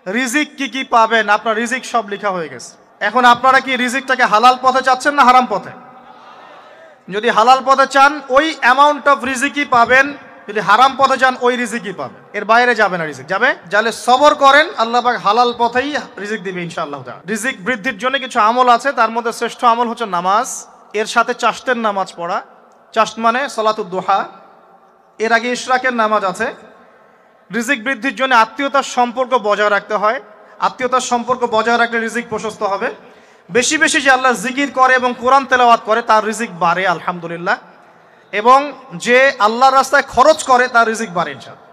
রিজিক কি কি পাবেন, আপনার রিজিক সব লেখা হয়ে গেছে। এখন আপনারা কি রিজিকটাকে হালাল পথে চাচ্ছেন না হারাম পথে? যদি হালাল পথে চান ওই অ্যামাউন্ট অফ রিজিকই পাবেন, যদি হারাম পথে চান ওই রিজিকই পাবেন, এর বাইরে যাবে না রিজিক। যাবে যাহলে সবর করেন, আল্লাহ পাক হালাল পথেই রিজিক দিবে ইনশাআল্লাহ তাআলা। রিজিক বৃদ্ধির জন্য কিছু আমল আছে, তার মধ্যে শ্রেষ্ঠ আমল হচ্ছে নামাজ, এর সাথে চাশতের নামাজ পড়া। চাশত মানে সালাতুদ দুহা, এর আগে ইশরাকের নামাজ আছে। রিজিক বৃদ্ধির জন্য আত্মীয়তার সম্পর্ক বজায় রাখতে হয়, আত্মীয়তার সম্পর্ক বজায় রাখলে রিজিক প্রশস্ত হবে। বেশি বেশি যে আল্লাহর জিকির করে এবং কোরআন তেলাওয়াত করে তার রিজিক বাড়ে আলহামদুলিল্লাহ, এবং যে আল্লাহর রাস্তায় খরচ করে তার রিজিক বাড়ে ইনশাআল্লাহ।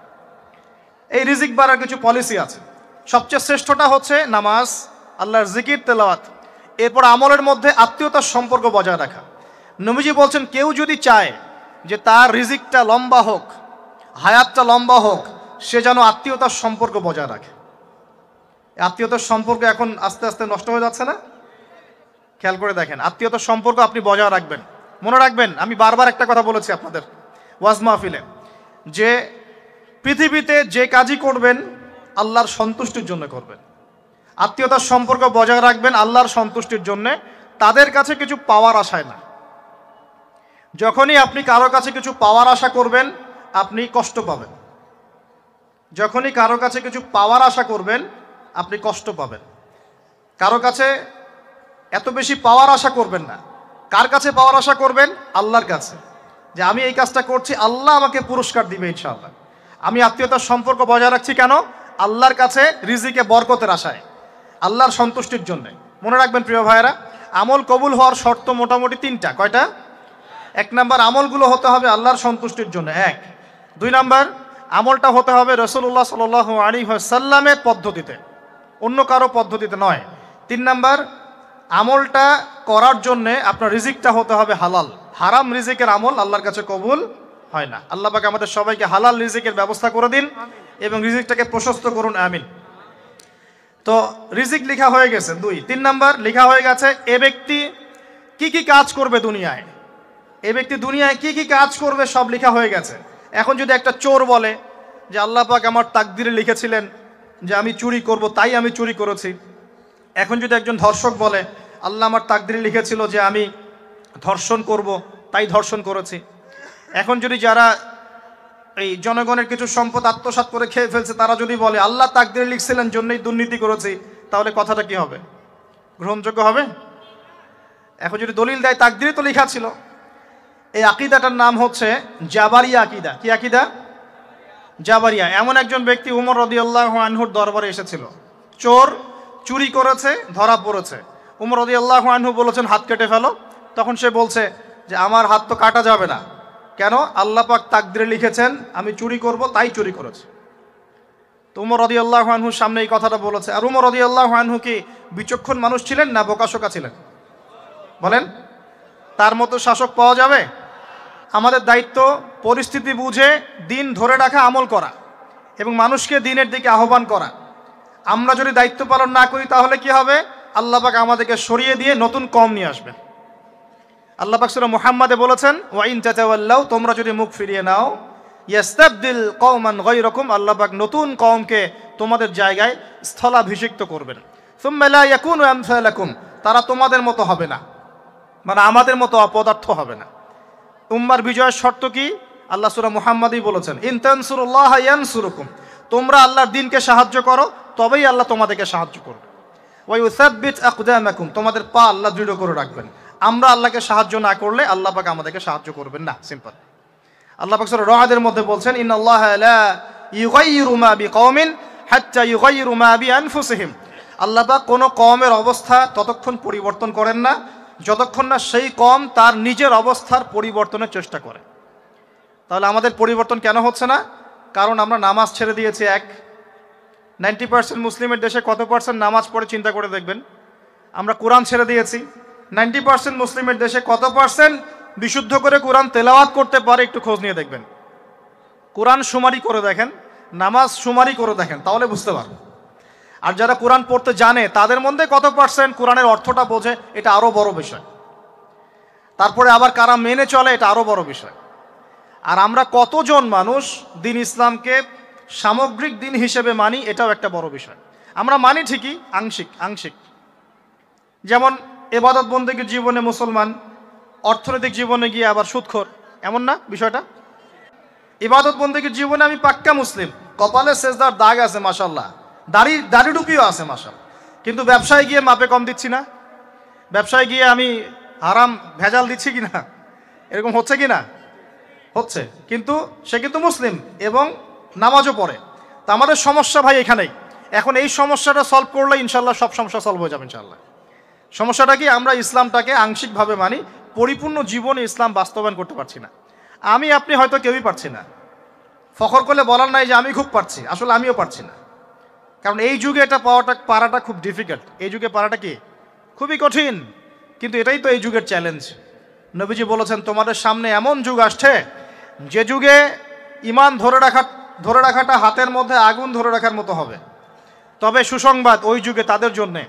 এই রিজিক বাড়ার কিছু পলিসি আছে। সবচেয়ে শ্রেষ্ঠটা হচ্ছে নামাজ, আল্লাহর জিকির, তেলাওয়াত। এরপর আমলের মধ্যে আত্মীয়তার সম্পর্ক বজায় রাখা। নবীজি বলছেন কেউ যদি চায় যে তার রিজিকটা লম্বা হোক, হায়াতটা লম্বা হোক, সে যেন আত্মীয়তার সম্পর্ক বজায় রাখে। আত্মীয়তার সম্পর্ক এখন আস্তে আস্তে নষ্ট হয়ে যাচ্ছে না? খেয়াল করে দেখেন, আত্মীয়তার সম্পর্ক আপনি বজায় রাখবেন। মনে রাখবেন, আমি বারবার একটা কথা বলেছি আপনাদের ওয়াজ মাহফিলে, যে পৃথিবীতে যে কাজই করবেন আল্লাহর সন্তুষ্টির জন্য করবেন। আত্মীয়তার সম্পর্ক বজায় রাখবেন আল্লাহর সন্তুষ্টির জন্যে, তাদের কাছে কিছু পাওয়ার আশায় না। যখনই আপনি কারো কাছে কিছু পাওয়ার আশা করবেন আপনি কষ্ট পাবেন। যখনই কারো কাছে কিছু পাওয়ার আশা করবেন আপনি কষ্ট পাবেন। কারো কাছে এত বেশি পাওয়ার আশা করবেন না। কার কাছে পাওয়ার আশা করবেন? আল্লাহর কাছে, যে আমি এই কাজটা করছি, আল্লাহ আমাকে পুরস্কার দিবে ইনশাআল্লাহ। আমি আত্মীয়তার সম্পর্ক বজায় রাখছি কেন? আল্লাহর কাছে রিজিকে বরকতের আশায়, আল্লাহর সন্তুষ্টির জন্য। মনে রাখবেন প্রিয় ভাইয়েরা, আমল কবুল হওয়ার শর্ত মোটামুটি তিনটা। কয়টা? 1 নাম্বার, আমলগুলো হতে হবে আল্লাহর সন্তুষ্টির জন্য, 1। 2 নাম্বার, আমলটা হতে হবে রাসূলুল্লাহ সাল্লাল্লাহু আলাইহি ওয়াসাল্লামের পদ্ধতিতে, অন্য কারো পদ্ধতিতে নয়। 3 নাম্বার, আমলটা করার জন্যে আপনার রিজিকটা হতে হবে হালাল। হারাম রিজিকের আমল আল্লাহর কাছে কবুল হয় না। আল্লাহ পাক আমাদের সবাইকে হালাল রিজিকের ব্যবস্থা করে দিন এবং রিজিকটাকে প্রশস্ত করুন, আমিন। তো রিজিক লেখা হয়ে গেছে 2। 3 নাম্বার লেখা হয়ে গেছে এ ব্যক্তি কি কি কাজ করবে দুনিয়ায়, এ ব্যক্তি দুনিয়ায় কি কি কাজ করবে সব লেখা হয়ে গেছে। এখন যদি একটা চোর বলে যে আল্লাহ পাক আমার তাকদিরে লিখেছিলেন যে আমি চুরি করব, তাই আমি চুরি করেছি। এখন যদি একজন ধর্ষক বলে আল্লাহ আমার তাকদিরে লিখেছিল যে আমি ধর্ষণ করব, তাই ধর্ষণ করেছি। এখন যদি যারা এই জনগণের কিছু সম্পদ আত্মসাৎ করে খেয়ে ফেলছে তারা যদি বলে আল্লাহ তাকদিরে লিখছিলেন জন্যই দুর্নীতি করেছি, তাহলে কথাটা কি হবে? গ্রহণযোগ্য হবে? এখন যদি দলিল দেয় তাকদিরে তো লেখা ছিল। এই আকীদাটার নাম হচ্ছে জাবারিয়া আকীদা। কি আকীদা? জাবারিয়া। এমন একজন ব্যক্তি উমর রাদিয়াল্লাহু আনহুর দরবারে এসেছিল, চোর চুরি করেছে, ধরা পড়েছে। উমর রাদিয়াল্লাহু আনহু বলেছেন হাত কেটে ফেলো। তখন সে বলছে যে আমার হাত তো কাটা যাবে না। কেন? আল্লাহ পাক তাকদিরে লিখেছেন আমি চুরি করব, তাই চুরি করেছে। তো উমর রাদিয়াল্লাহু আনহুর সামনে এই কথাটা বলেছে। আর উমর রাদিয়াল্লাহু আনহু কি বিচক্ষণ মানুষ ছিলেন না বোকাশোকা ছিলেন? বলেন, তার মতো শাসক পাওয়া যাবে? আমাদের দায়িত্ব পরিস্থিতি বুঝে দিন ধরে রাখা, আমল করা এবং মানুষকে দিনের দিকে আহ্বান করা। আমরা যদি দায়িত্ব পালন না করি তাহলে কি হবে? আল্লাহ পাক আমাদেরকে সরিয়ে দিয়ে নতুন কওম নিয়ে আসবেন। আল্লাহ পাক সূরা মুহাম্মাদে বলেছেন ওয়া ইন তাতাওয়াল্লাউ, তোমরা যদি মুখ ফিরিয়ে নাও, ইয়াস্তাবদিল কওমান গায়রাকুম, আল্লাহ পাক নতুন কওমকে তোমাদের জায়গায় স্থলাভিষিক্ত করবেন। সুম্মা লা ইয়াকুনু আমসালাকুম, তারা তোমাদের মতো হবে না, মানে আমাদের মতো অপদার্থ হবে না। উম্মার বিজয়ের শর্ত কি? আল্লাহ সূরা মুহাম্মাদই বলেছেন ইন তানসুরুল্লাহ ইয়ানসুরুকুম, তোমরা আল্লাহর দ্বীনকে সাহায্য করো তবেই আল্লাহ তোমাদেরকে সাহায্য করবে। ওয়া ইউসাব্বিত আকদামাকুম, তোমাদের পা আল্লাহ দৃঢ় করে রাখবেন। আমরা আল্লাহকে সাহায্য না করলে আল্লাহ পাক আমাদেরকে সাহায্য করবেন না, সিম্পল। আল্লাহ পাক সূরা রা'দের মধ্যে বলছেন ইন্নাল্লাহা লা ইউগাইয়িরু মা বিকওমিন হাত্তা ইউগাইয়িরু মা বিআনফুসিহিম, আল্লাহ পাক কোনো কওমের অবস্থা ততক্ষণ পরিবর্তন করেন না যতক্ষণ না সেই কওম তার নিজের অবস্থার পরিবর্তনের চেষ্টা করে। তাহলে আমাদের পরিবর্তন কেন হচ্ছে না? কারণ আমরা নামাজ ছেড়ে দিয়েছি। 90% মুসলিমের দেশে কত পার্সেন্ট নামাজ পড়ে চিন্তা করে দেখবেন। আমরা কোরআন ছেড়ে দিয়েছি। 90% মুসলিমের দেশে কত পার্সেন্ট বিশুদ্ধ করে কোরআন তেলাওয়াত করতে পারে একটু খোঁজ নিয়ে দেখবেন। কোরআন শুমারি করে দেখেন, নামাজ শুমারি করে দেখেন, তাহলে বুঝতে পারবেন। আর যারা কোরআন পড়তে জানে তাদের মধ্যে কত পার্সেন্ট কোরআনের অর্থটা বোঝে, এটা আরও বড় বিষয়। তারপরে আবার কারা মেনে চলে, এটা আরও বড় বিষয়। আর আমরা কতজন মানুষ দিন ইসলামকে সামগ্রিক দিন হিসেবে মানি, এটাও একটা বড় বিষয়। আমরা মানি ঠিকই, আংশিক আংশিক। যেমন ইবাদত বন্দেগীর জীবনে মুসলমান, অর্থনৈতিক জীবনে গিয়ে আবার সুদখোর, এমন না বিষয়টা? ইবাদত বন্দেগীর জীবনে আমি পাক্কা মুসলিম, কপালে সেজদার দাগ আছে মাশাআল্লাহ, দাড়ি টুপিও আছে মাশাআল্লাহ, কিন্তু ব্যবসায় গিয়ে মাপে কম দিচ্ছি না, ব্যবসায় গিয়ে আমি হারাম ভেজাল দিচ্ছি কিনা, এরকম হচ্ছে কি না? হচ্ছে। কিন্তু সে কিন্তু মুসলিম এবং নামাজও পড়ে। তা আমাদের সমস্যা ভাই এখানেই। এখন এই সমস্যাটা সলভ করলে ইনশাল্লাহ সব সমস্যা সলভ হয়ে যাবে ইনশাল্লাহ। সমস্যাটা কি? আমরা ইসলামটাকে আংশিকভাবে মানি, পরিপূর্ণ জীবনে ইসলাম বাস্তবায়ন করতে পারছি না। আমি আপনি হয়তো কেউই পারছি না, ফখর করলে বলার নাই যে আমি খুব পারছি, আসলে আমিও পারছি না। কারণ এই যুগে এটা পারাটা খুব ডিফিকাল্ট, এই যুগে পারাটা কি খুবই কঠিন। কিন্তু এটাই তো এই যুগের চ্যালেঞ্জ। নবীজি বলেছেন তোমাদের সামনে এমন যুগ আসছে যে যুগে ঈমান ধরে রাখাটা হাতের মধ্যে আগুন ধরে রাখার মতো হবে। তবে সুসংবাদ ওই যুগে তাদের জন্যে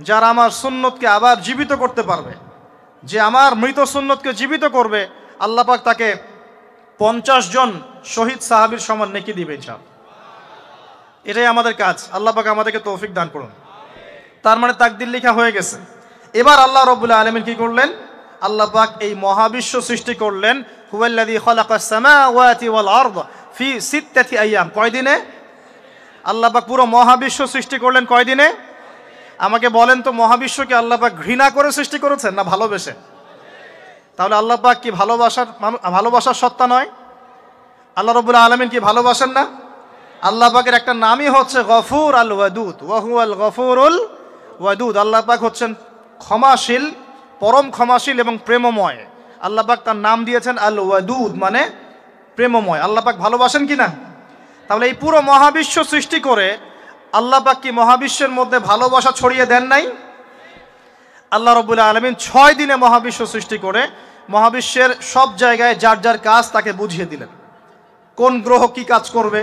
যারা আমার সুন্নতকে আবার জীবিত করতে পারবে, যে আমার মৃত সুন্নতকে জীবিত করবে, আল্লাহ পাক তাকে 50 জন শহীদ সাহাবীর সমান নেকি দিবে ইনশাআল্লাহ। এটাই আমাদের কাজ। আল্লাহ পাক আমাদেরকে তৌফিক দান করুন। তার মানে তাকদীর লেখা হয়ে গেছে। এবার আল্লাহ রাব্বুল আলামিন কি করলেন? আল্লাহ পাক এই মহাবিশ্ব সৃষ্টি করলেন। হুয়াল্লাযী খালাকাস সামাওয়াতি ওয়াল আরদ ফি সিত্তাতি আইয়াম। কয় দিনে? আল্লাহ পাক পুরো মহাবিশ্ব সৃষ্টি করলেন কয় দিনে? আমাকে বলেন তো, মহাবিশ্বকে আল্লাহ পাক ঘৃণা করে সৃষ্টি করেছেন না ভালোবেসে? তাহলে আল্লাহ পাক কি ভালোবাসার সত্তা নয়? আল্লাহ রাব্বুল আলামিন কি ভালোবাসেন না? আল্লাহ পাকের একটা নামই হচ্ছে গফুর আল ওয়াদুদ, ওয়া হুয়াল গফুরুল ওয়াদুদ। আল্লাহ পাক হচ্ছেন ক্ষমাশীল, পরম ক্ষমাশীল এবং প্রেমময়। আল্লাহ পাক তার নাম দিয়েছেন আল ওয়াদুদ, মানে প্রেমময়। আল্লাহ পাক ভালোবাসেন কি না? তাহলে এই পুরো মহাবিশ্ব সৃষ্টি করে আল্লাহ পাক কি মহাবিশ্বের মধ্যে ভালোবাসা ছড়িয়ে দেন নাই? আল্লাহ রাব্বুল আলামিন 6 দিনে মহাবিশ্ব সৃষ্টি করে মহাবিশ্বের সব জায়গায় যার যার কাজ তাকে বুঝিয়ে দিলেন। কোন গ্রহ কি কাজ করবে,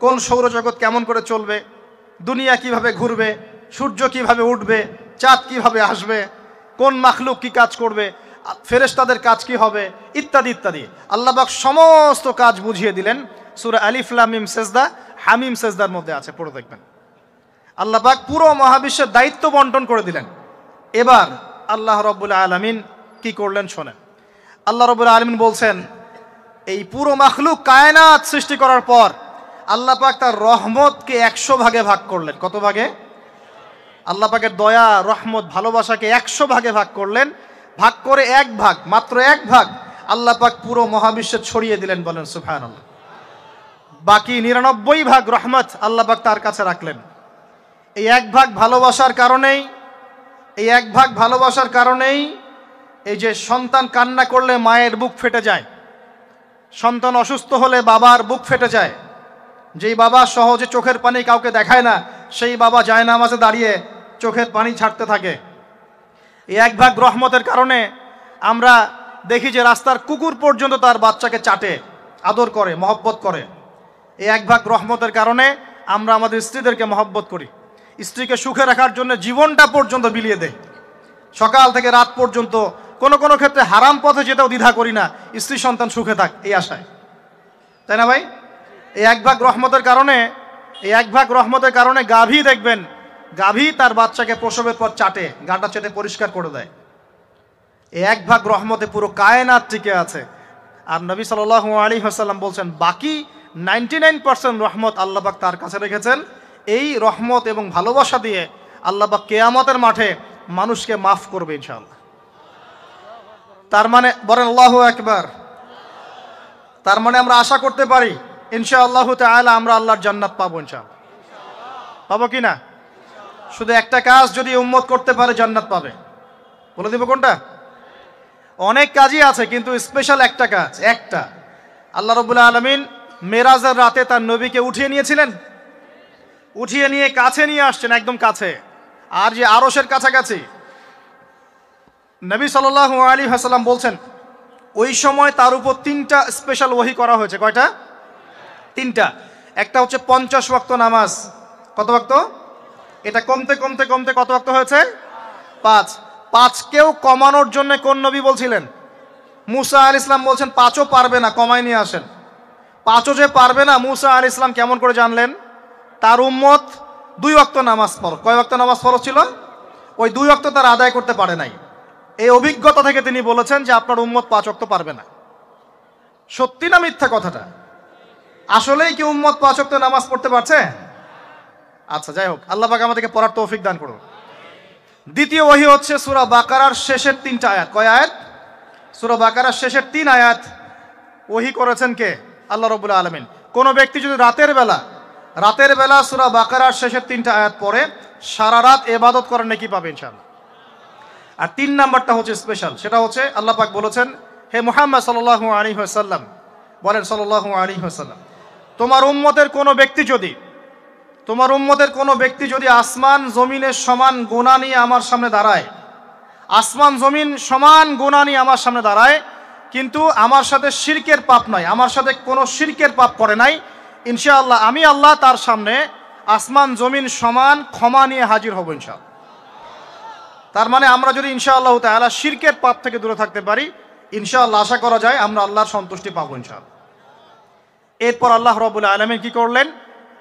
কোন সৌরজগৎ কেমন করে চলবে, দুনিয়া কিভাবে ঘুরবে, সূর্য কিভাবে উঠবে, চাঁদ কিভাবে আসবে, কোন মাখলুক কি কাজ করবে, ফেরেশতাদের কাজ কি হবে, ইত্যাদি ইত্যাদি। আল্লাহ পাক সমস্ত কাজ বুঝিয়ে দিলেন। সূরা আলিফ লাম মিম সেজদা, হামিম সেজদার মধ্যে আছে, পড়ে দেখবেন। আল্লাহ পাক পুরো মহাবিশ্বের দায়িত্ব বন্টন করে দিলেন। এবার আল্লাহ রাব্বুল আলামিন কি করলেন শোনেন। আল্লাহ রাব্বুল আলামিন বলছেন, এই পুরো মাখলুক কায়নাত সৃষ্টি করার পর আল্লাহ পাক তার রহমতকে 100 ভাগে ভাগ করলেন। কত ভাগে? আল্লাহ পাকের দয়া, রহমত, ভালোবাসাকে 100 ভাগে ভাগ করলেন। ভাগ করে 1 ভাগ, মাত্র 1 ভাগ আল্লাহ পাক পুরো মহাবিশ্বে ছড়িয়ে দিলেন। বলেন সুবহানাল্লাহ। বাকি 99 ভাগ রহমত আল্লাহ পাক তার কাছে রাখলেন। এই 1 ভাগ ভালোবাসার কারণেই এই যে সন্তান কান্না করলে মায়ের বুক ফেটে যায়, সন্তান অসুস্থ হলে বাবার বুক ফেটে যায়, যেই বাবা সহজে চোখের পানি কাউকে দেখায় না, সেই বাবা জায়নামাজে দাঁড়িয়ে চোখের পানি ছাড়তে থাকে। এই 1 ভাগ রহমতের কারণে আমরা দেখি যে রাস্তার কুকুর পর্যন্ত তার বাচ্চাকে চাটে, আদর করে, মহব্বত করে। এই 1 ভাগ রহমতের কারণে আমরা আমাদের স্ত্রীদেরকে মহব্বত করি, স্ত্রীকে সুখে রাখার জন্য জীবনটা পর্যন্ত বিলিয়ে দেয়। সকাল থেকে রাত পর্যন্ত কোনো কোনো ক্ষেত্রে হারাম পথে যেতেও দ্বিধা করি না, স্ত্রী সন্তান সুখে থাক এই আশায়, তাই না ভাই? এই 1 ভাগ রহমতের কারণে গাভী দেখবেন, গাভী তার বাচ্চাকে প্রসবের পর চাটে, গাটা চেটে পরিষ্কার করে দেয়। এই 1 ভাগ রহমতে পুরো কায়নাত টিকে আছে। আর নবী সাল্লাল্লাহু আলাইহি ওয়াসাল্লাম বলছেন, বাকি 99% রহমত আল্লাহ পাক তার কাছে রেখেছেন। এই রহমত এবং ভালোবাসা দিয়ে আল্লাহ পাক কিয়ামতের মাঠে মানুষকে মাফ করবে ইনশাআল্লাহ। তার মানে বলেন আল্লাহু আকবার। তার মানে আমরা আশা করতে পারি ইনশাআল্লাহু তাআলা আমরা আল্লাহর জান্নাত পাবো ইনশাআল্লাহ। পাবো কি না? শুধু একটা কাজ যদি উম্মত করতে পারে জান্নাত পাবে। বলে দিব কোনটা? অনেক কাজই আছে, কিন্তু স্পেশাল একটা কাজ, একটা। আল্লাহ রাব্বুল আলামিন মেরাজের রাতে তার নবীকে উঠিয়ে নিয়েছিলেন, উঠিয়ে নিয়ে কাছে নিয়ে আসছেন, একদম কাছে, আর যে আরশের কাছাকাছি। নবী সাল্লাল্লাহু আলাইহি ওয়াসাল্লাম বলছেন, ওই সময় তার উপর 3টা স্পেশাল ওহী করা হয়েছে। কয়টা? 3টা। একটা হচ্ছে 50 ওয়াক্ত নামাজ। কত ওয়াক্ত? এটা কমতে কমতে কমতে কত ওয়াক্ত হয়েছে? 5। 5কেও কমানোর জন্য কোন নবী বলছিলেন? মুসা আলাইহিস সালাম বলছেন 5ও পারবে না, কমাই নিয়ে আসেন। 5ও যে পারবে না, মুসা আলাইহিস সালাম কেমন করে জানলেন? তার উম্মত 2 ওয়াক্ত নামাজ ফরজ। কয় ওয়াক্ত নামাজ ফরজ ছিল? ওই 2 ওয়াক্ত তার আদায় করতে পারে নাই। এই অভিজ্ঞতা থেকে তিনি বলেছেন যে আপনার উম্মত 5 ওয়াক্ত পারবে না। সত্যি না মিথ্যা কথাটা? আসলেই কি উম্মত 5 ওয়াক্ত নামাজ পড়তে পারছে? আচ্ছা, যাই হোক, আল্লাহ পাক আমাদেরকে পড়ার তৌফিক দান করুন। দ্বিতীয় ওহী হচ্ছে সূরা বাকারার শেষের 3টা আয়াত। কয় আয়াত? সূরা বাকারার শেষের 3 আয়াত ওহী করেছেন কে? আল্লাহ রাব্বুল আলামিন। কোন ব্যক্তি যদি রাতের বেলা সূরা বাকারার শেষের 3টা আয়াত পড়ে সারা রাত ইবাদত করার নেকি পাবে ইনশাআল্লাহ। আর 3 নাম্বারটা হচ্ছে স্পেশাল, সেটা হচ্ছে আল্লাহ পাক বলেছেন, হে মুহাম্মদ সাল্লাল্লাহু আলাইহি ওয়াসাল্লাম, বলেন সাল্লাল্লাহু আলাইহি ওয়াসাল্লাম, তোমার উম্মতের কোনো ব্যক্তি যদি আসমান জমিনের সমান গুনাহ নিয়ে আমার সামনে দাঁড়ায়, আসমান জমিন সমান গুনাহ নিয়ে আমার সামনে দাঁড়ায়, কিন্তু আমার সাথে শিরকের পাপ নয়, আমার সাথে কোনো শিরকের পাপ করে নাই, ইনশাআল্লাহ আমি আল্লাহ তার সামনে আসমান জমিন সমান ক্ষমা নিয়ে হাজির হব ইনশাআল্লাহ। তার মানে আমরা যদি ইনশাআল্লাহ তাআলা শিরকের পাপ থেকে দূরে থাকতে পারি, ইনশাআল্লাহ আশা করা যায় আমরা আল্লাহর সন্তুষ্টি পাবো ইনশাআল্লাহ। এরপর আল্লাহ রাব্বুল আলামিন কি করলেন?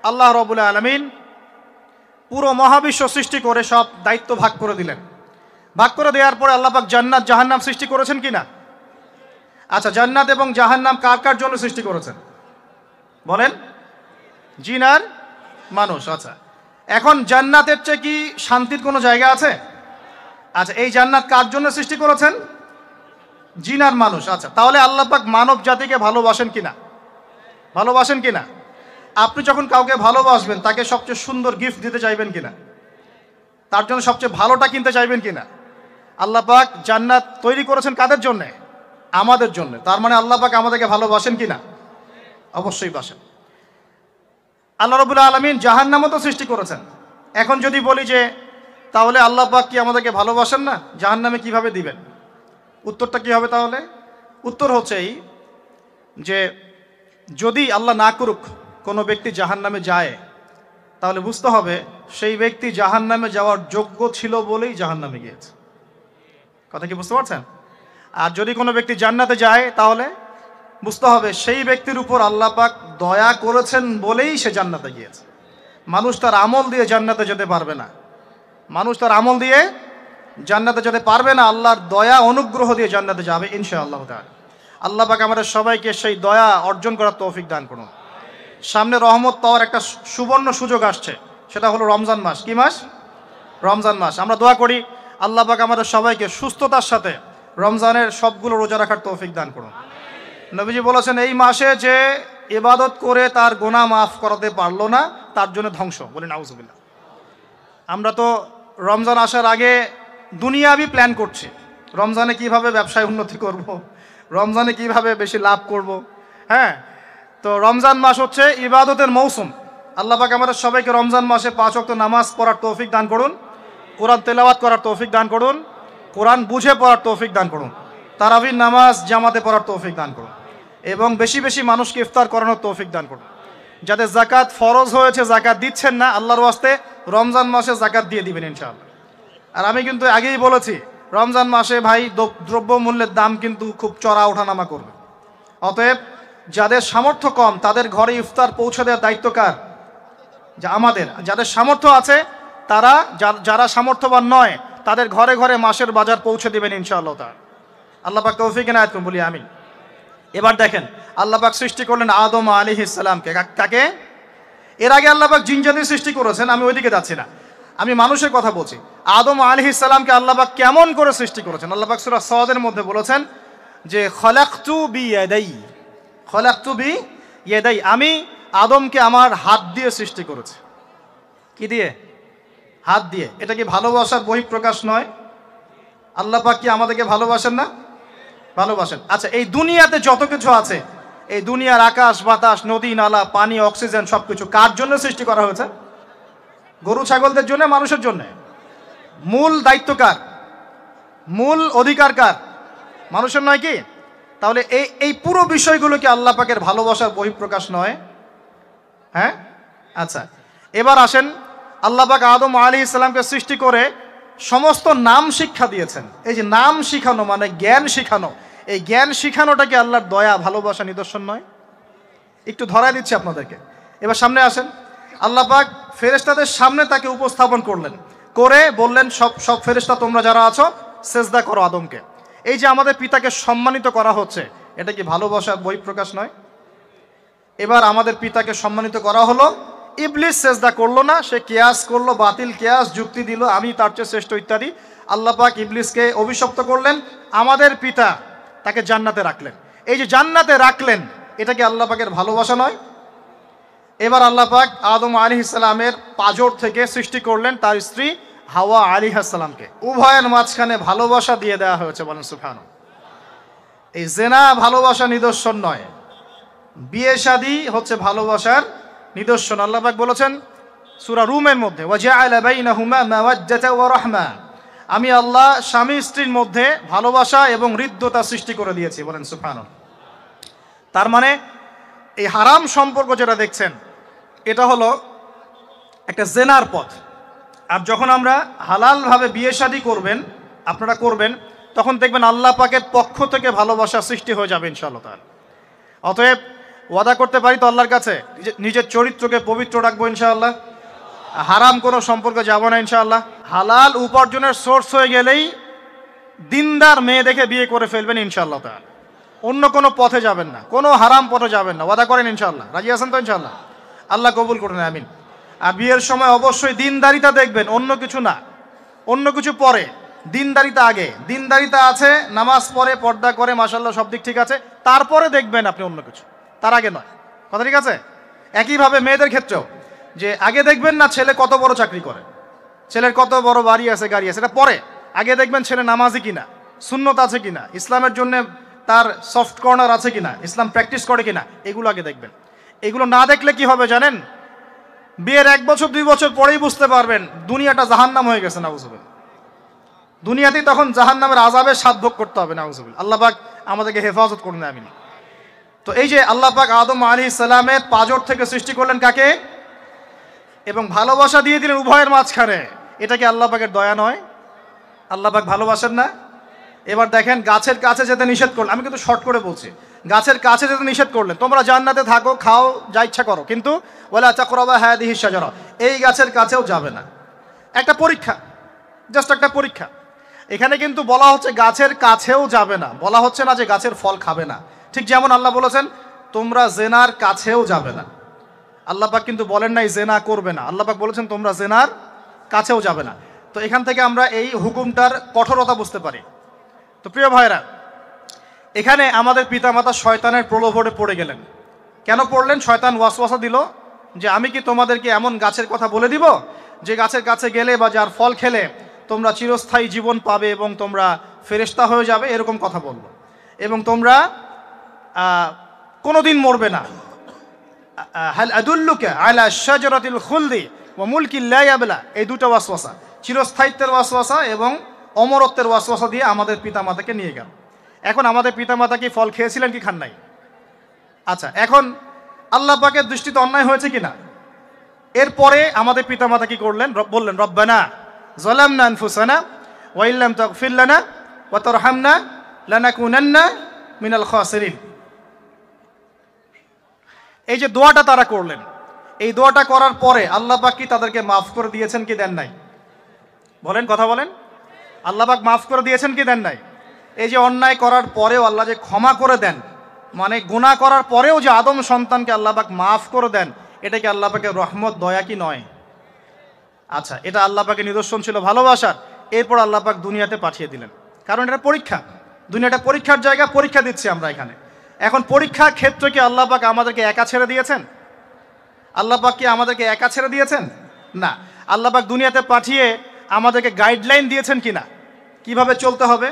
আল্লাহ রাব্বুল আলামিন পুরো মহাবিশ্ব সৃষ্টি করে সব দায়িত্ব ভাগ করে দিলেন। ভাগ করে দেওয়ার পরে আল্লাহ পাক জান্নাত জাহান্নাম সৃষ্টি করেছেন কিনা? আচ্ছা, জান্নাত এবং জাহান্নাম কার কার জন্য সৃষ্টি করেছেন বলেন? জিন আর মানুষ। আচ্ছা, এখন জান্নাতের চেয়ে কি শান্তির কোনো জায়গা আছে? আচ্ছা, এই জান্নাত কার জন্য সৃষ্টি করেছেন? জিন আর মানুষ। আচ্ছা, তাহলে আল্লাহ পাক মানব জাতিকে ভালোবাসেন কিনা? ভালোবাসেন কিনা? আপনি যখন কাউকে ভালোবাসবেন তাকে সবচেয়ে সুন্দর গিফট দিতে চাইবেন কিনা? তার জন্য সবচেয়ে ভালোটা কিনতে চাইবেন কিনা? আল্লাহ পাক জান্নাত তৈরি করেছেন কাদের জন্য? আমাদের জন্য। তার মানে আল্লাহ পাক আমাদেরকে ভালোবাসেন কিনা? অবশ্যই বাসেন। আল্লাহ রাব্বুল আলামিন জাহান্নামও তো সৃষ্টি করেছেন। এখন যদি বলি যে তাহলে আল্লাহ পাক কি আমাদেরকে ভালোবাসেন না, জাহান্নামে কিভাবে দিবেন? উত্তরটা কি হবে তাহলে? উত্তর হচ্ছে এই যে যদি আল্লাহ না করুক কোনো ব্যক্তি জাহান্নামে যায়, তাহলে বুঝতে হবে সেই ব্যক্তি জাহান্নামে যাওয়ার যোগ্য ছিল বলেই জাহান্নামে গিয়েছে। কথা কি বুঝতে পারছেন? আর যদি কোনো ব্যক্তি জান্নাতে যায়, তাহলে বুঝতে হবে সেই ব্যক্তির উপর আল্লাহ পাক দয়া করেছেন বলেই সে জান্নাতে গিয়েছে। মানুষ তার আমল দিয়ে জান্নাতে যেতে পারবে না, আল্লাহর দয়া অনুগ্রহ দিয়ে জান্নাতে যাবে ইনশাআল্লাহ তাআলা। আল্লাহ পাক আমাদের সবাইকে সেই দয়া অর্জন করার তৌফিক দান করুন। সামনে রহমত পাওয়ার একটা সুবর্ণ সুযোগ আসছে, সেটা হলো রমজান মাস। কি মাস? রমজান মাস। আমরা দোয়া করি আল্লাহ পাক আমাদের সবাইকে সুস্থতার সাথে রমজানের সবগুলো রোজা রাখার তৌফিক দান করুন। নবীজি বলেছেন এই মাসে যে ইবাদত করে তার গুনাহ মাফ করাতে পারলো না, তার জন্য ধ্বংস। বলি নাউজুবিল্লাহ। আমরা তো রমজান আসার আগে দুনিয়াবি প্ল্যান করছি, রমজানে কিভাবে ব্যবসায় উন্নতি করব, রমজানে কিভাবে বেশি লাভ করব। হ্যাঁ, তো রমজান মাস হচ্ছে ইবাদতের মৌসুম। আল্লাহ পাক আমাদের সবাইকে রমজান মাসে 5 ওয়াক্ত নামাজ পড়ার তৌফিক দান করুন, কোরআন তেলাওয়াত করার তৌফিক দান করুন, কোরআন বুঝে পড়ার তৌফিক দান করুন, তারাবির নামাজ জামাতে পড়ার তৌফিক দান করুন, এবং বেশি বেশি মানুষকে ইফতার করানোর তৌফিক দান করুন। যাদের যাকাত ফরজ হয়েছে যাকাত দিচ্ছেন না, আল্লাহর ওয়াস্তে রমজান মাসে যাকাত দিয়ে দিবেন ইনশাআল্লাহ। আর আমি কিন্তু আগেই বলেছি রমজান মাসে ভাই দ্রব্যমূল্যের দাম কিন্তু খুব চড়া ওঠানামা করবে। অতএব যাদের সামর্থ্য কম তাদের ঘরে ইফতার পৌঁছে দেওয়ার দায়িত্ব কার? যা আমাদের। যাদের সামর্থ্য আছে তারা, যারা সামর্থ্যবান নয় তাদের ঘরে ঘরে মাসের বাজার পৌঁছে দেবেন ইনশাআল্লাহ তাআলা। আল্লাহ পাক তৌফিক এনায়েত করুন, বলি আমিন। এবার দেখেন আল্লাহ পাক সৃষ্টি করলেন আদম আলাইহিস সালামকে। কাকে? এর আগে আল্লাহ পাক জিন জাতি সৃষ্টি করেছেন, আমি ওইদিকে যাচ্ছি না, আমি মানুষের কথা বলছি। আদম আলাইহিস সালামকে আল্লাহ পাক কেমন করে সৃষ্টি করেছেন? আল্লাহ পাক সূরা সাদের মধ্যে বলেছেন যে খলাকতু বিয়াদাই, আমি আদমকে আমার হাত দিয়ে সৃষ্টি করেছি। কি দিয়ে? হাত দিয়ে। এটা কি ভালোবাসার বহিঃপ্রকাশ নয়? আল্লাহ পাক কি আমাদেরকে ভালোবাসেন না? ভালোবাসেন। আচ্ছা, এই দুনিয়াতে যত কিছু আছে, এই দুনিয়ার আকাশ বাতাস নদী নালা পানি অক্সিজেন সবকিছু কার জন্য সৃষ্টি করা হয়েছে? গরু ছাগলদের জন্য, মানুষের জন্য। মূল দায়িত্ব কার? মূল অধিকার কার? মানুষের নয় কি? তাহলে এই পুরো বিষয়গুলো কি আল্লাহ পাকের ভালোবাসার বহিঃপ্রকাশ নয়? হ্যাঁ। আচ্ছা, এবার আসেন, আল্লাহ পাক আদম আলাইহিস সালামকে সৃষ্টি করে সমস্ত নাম শিক্ষা দিয়েছেন। এই যে নাম শিখানো মানে জ্ঞান শিখানো, এই জ্ঞান শিখানোটা কি আল্লাহর দয়া ভালোবাসা নিদর্শন নয়? একটু ধরায় দিচ্ছি আপনাদেরকে। এবার সামনে আসেন, আল্লাহ পাক ফেরেশতাদের সামনে তাকে উপস্থাপন করলেন, করে বললেন সব ফেরেশতা তোমরা যারা আছো সেজদা করো আদমকে। এই যে আমাদের পিতাকে সম্মানিত করা হচ্ছে, এটা কি ভালোবাসার বহিঃপ্রকাশ নয়? এবার আমাদের পিতাকে সম্মানিত করা হলো, ইবলিস সেজদা করলো না, সে কিয়াস করলো, বাতিল কিয়াস, যুক্তি দিল আমি তার চেয়ে শ্রেষ্ঠ ইত্যাদি। আল্লাহ পাক ইবলিসকে অভিশপ্ত করলেন, আমাদের পিতা তাকে জান্নাতে রাখলেন। এই যে জান্নাতে রাখলেন, এটা কি আল্লাহ পাকের ভালোবাসা নয়? এবার আল্লাহ পাক আদম আলাইহিস সালামের পাঁজর থেকে সৃষ্টি করলেন তার স্ত্রী হাওয়া আলাইহিস সালামকে। উভয়ের মাঝখানে ভালোবাসা দিয়ে দেওয়া হয়েছে, বলেন সুবহানাল্লাহ। এই জেনা ভালোবাসা নিদর্শন নয়, বিয়ে শাদী হচ্ছে ভালোবাসার নিদর্শন। আল্লাহ পাক বলেছেন সূরা রুমের মধ্যে, ওয়াজআলা বাইনাহুমা মাওয়াজ্জাতা ওয়া রাহমা, আমি আল্লাহ স্বামী স্ত্রীর মধ্যে ভালোবাসা এবং হৃদ্যতা সৃষ্টি করে দিয়েছি, বলেন সুবহানাল্লাহ। তার মানে এই হারাম সম্পর্ক যেটা দেখছেন, এটা হলো একটা জেনার পথ। আর যখন আমরা হালালভাবে বিয়ে শাদী করবেন, আপনারা করবেন, তখন দেখবেন আল্লাহ পাকের পক্ষ থেকে ভালোবাসা সৃষ্টি হয়ে যাবে ইনশাআল্লাহ তাআলা। অতএব ওয়াদা করতে পারি তো আল্লাহর কাছে, নিজের চরিত্রকে পবিত্র রাখবো ইনশাআল্লাহ, হারাম কোনো সম্পর্কে যাব না ইনশাআল্লাহ। হালাল উপার্জনের সোর্স হয়ে গেলেই দিনদার মেয়ে দেখে বিয়ে করে ফেলবেন ইনশাআল্লাহ তাআলা। অন্য কোনো পথে যাবেন না, কোনো হারাম পথে যাবেন না, ওয়াদা করেন ইনশাআল্লাহ। রাজি আছেন তো ইনশাআল্লাহ? আল্লাহ কবুল করুন, আমিন। আর বিয়ের সময় অবশ্যই দিনদারিতা দেখবেন, অন্য কিছু না, অন্য কিছু পরে, দিনদারিতা আগে। দিনদারিতা আছে, নামাজ পড়ে, পর্দা করে, মাশাআল্লাহ সব দিক ঠিক আছে, তারপরে দেখবেন আপনি অন্য কিছু, তার আগে নয়। কথা ঠিক আছে? একইভাবে মেয়েদের ক্ষেত্রেও, যে আগে দেখবেন না ছেলে কত বড় চাকরি করে, ছেলের কত বড় বাড়ি আছে, গাড়ি আছে, এটা পরে। আগে দেখবেন ছেলে নামাজি কিনা, সুন্নত আছে কিনা, ইসলামের জন্য তার সফট কর্নার আছে কিনা, ইসলাম প্র্যাকটিস করে কিনা, এগুলো আগে দেখবেন। এগুলো না দেখলে কি হবে জানেন? বিয়ের 1 বছর 2 বছর পরেই বুঝতে পারবেন দুনিয়াটা জাহান্নাম হয়ে গেছে, নাউজুবিল্লাহ। দুনিয়াতেই তখন জাহান্নামের আযাবের স্বাদ ভোগ করতে হবে, নাউজুবিল্লাহ। আল্লাহ পাক আমাদেরকে হেফাজত করুন, আমিন। তো এই যে আল্লাহ পাক আদম আলাইহিস সালামের পাঁজর থেকে সৃষ্টি করলেন কাকে, এবং ভালোবাসা দিয়ে দিলেন উভয়ের মাঝখানে, এটা কি আল্লাহ পাকের দয়া নয়? আল্লাহ পাক ভালোবাসেন না? এবার দেখেন, গাছের কাছে যেতে নিষেধ করলেন, আমি কিন্তু শর্ট করে বলছি, গাছের কাছে যেতে নিষেধ করলেন, তোমরা জান্নাতে থাকো, খাও, যা ইচ্ছা করো, কিন্তু ওয়ালা তাকরাবা হাদিহিশ শাজারা, এই গাছের কাছেও যাবে না। একটা পরীক্ষা, জাস্ট একটা পরীক্ষা। এখানে কিন্তু বলা হচ্ছে গাছের কাছেও যাবে না, বলা হচ্ছে না যে গাছের ফল খাবে না। ঠিক যেমন আল্লাহ বলেছেন তোমরা জেনার কাছেও যাবে না, আল্লাহ পাক কিন্তু বলেন নাই জেনা করবে না, আল্লাহ পাক বলেছেন তোমরা জেনার কাছেও যাবে না। তো এখান থেকে আমরা এই হুকুমটার কঠোরতা বুঝতে পারি। তো প্রিয় ভাইরা, এখানে আমাদের পিতামাতা শয়তানের প্রলোভনে পড়ে গেলেন। কেন পড়লেন? শয়তান ওয়াসওয়াসা দিল যে আমি কি তোমাদেরকে এমন গাছের কথা বলে দিব যে গাছের কাছে গেলে বা যার ফল খেলে তোমরা চিরস্থায়ী জীবন পাবে এবং তোমরা ফেরেশতা হয়ে যাবে, এরকম কথা বলল, এবং তোমরা কোনোদিন মরবে না। হাল আদুল্লুকা আলা শাজারাতিল খুলদি ওয়া মুলকিন লা ইয়াবলা, এই দুটো ওয়াসওয়াসা, চিরস্থায়িত্বের ওয়াসওয়াসা এবং অমরত্বের ওয়াসওয়াসা দিয়ে আমাদের পিতামাতাকে নিয়ে গেল। এখন আমাদের পিতামাতা কি ফল খেয়েছিলেন কি খান নাই? আচ্ছা, এখন আল্লাহ পাকের দৃষ্টিতে অন্যায় হয়েছে কিনা? এরপরে আমাদের পিতামাতা কি করলেন? বললেন রব্বানা যালামনা আনফুসানা ওয়া ইল্লাম তাগফির লানা ওয়া তারহামনা লানাকুনান্না মিনাল খাসিরিন। এই যে দোয়াটা তারা করলেন, এই দোয়াটা করার পরে আল্লাহ পাক কি তাদেরকে মাফ করে দিয়েছেন কি দেন নাই? বলেন, কথা বলেন। আল্লাহ পাক মাফ করে দিয়েছেন কি দেন নাই? এই যে অন্যায় করার পরেও আল্লাহ যে ক্ষমা করে দেন, মানে গুনাহ করার পরেও যে আদম সন্তানকে আল্লাহ পাক মাফ করে দেন, এটা কি আল্লাহ পাকের রহমত, দয়া কি নয়? আচ্ছা, এটা আল্লাহ পাকের নিদর্শন ছিল ভালোবাসার। এরপর আল্লাহ পাক দুনিয়াতে পাঠিয়ে দিলেন, কারণ এটা পরীক্ষা, দুনিয়াটা পরীক্ষার জায়গা, পরীক্ষা দিচ্ছি আমরা এখানে। এখন পরীক্ষার ক্ষেত্রে কি আল্লাহ পাক আমাদেরকে একা ছেড়ে দিয়েছেন? আল্লাহ পাক কি আমাদেরকে একা ছেড়ে দিয়েছেন? না, আল্লাহ পাক দুনিয়াতে পাঠিয়ে আমাদেরকে গাইডলাইন দিয়েছেন কিনা, কিভাবে চলতে হবে,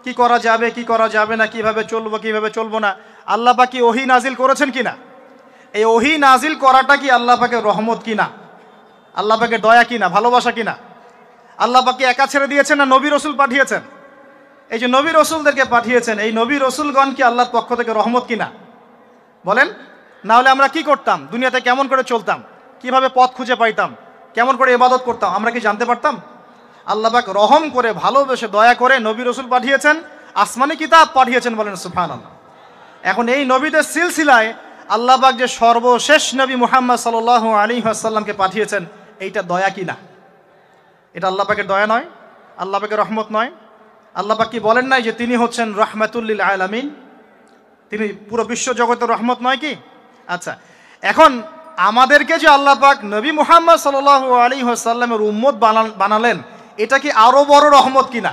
কি করা যাবে, কি করা যাবে না, কিভাবে চলবো, কিভাবে চলবো না। আল্লাহ পাক কি ওহী নাজিল করেছেন কিনা? এই ওহী নাজিল করাটা কি আল্লাহ পাকের রহমত কিনা, আল্লাহ পাকের দয়া কিনা, ভালোবাসা কিনা? আল্লাহ পাক কি একা ছেড়ে দিয়েছেন না নবী রসুল পাঠিয়েছেন? এই যে নবী রসুলদেরকে পাঠিয়েছেন, এই নবী রসুলগণ কি আল্লাহর পক্ষ থেকে রহমত কিনা? বলেন। না হলে আমরা কি করতাম? দুনিয়াতে কেমন করে চলতাম, কিভাবে পথ খুঁজে পাইতাম, কেমন করে ইবাদত করতাম, আমরা কি জানতে পারতাম? আল্লাহ পাক রহম করে, ভালোবেসে, দয়া করে নবী রসুল পাঠিয়েছেন, আসমানি কিতাব পাঠিয়েছেন, বলেন সুবহানাল্লাহ। এখন এই নবীদের সিলসিলায় আল্লাহ পাক যে সর্বশেষ নবী মুহাম্মদ সাল্লাল্লাহু আলাইহি ওয়াসাল্লামকে পাঠিয়েছেন, এইটা দয়া কি না? এটা আল্লাহ পাকের দয়া নয়? আল্লাহ পাকের রহমত নয়? আল্লাহ পাক কি বলেন নাই যে তিনি হচ্ছেন রাহমাতুল লিল আলামিন? তিনি পুরো বিশ্ব জগতের রহমত নয় কি? আচ্ছা, এখন আমাদেরকে যে আল্লাহ পাক নবী মুহাম্মদ সাল্লাল্লাহু আলাইহি ওয়াসাল্লামের উম্মত বানালেন, এটা কি আরো বড় রহমত কিনা?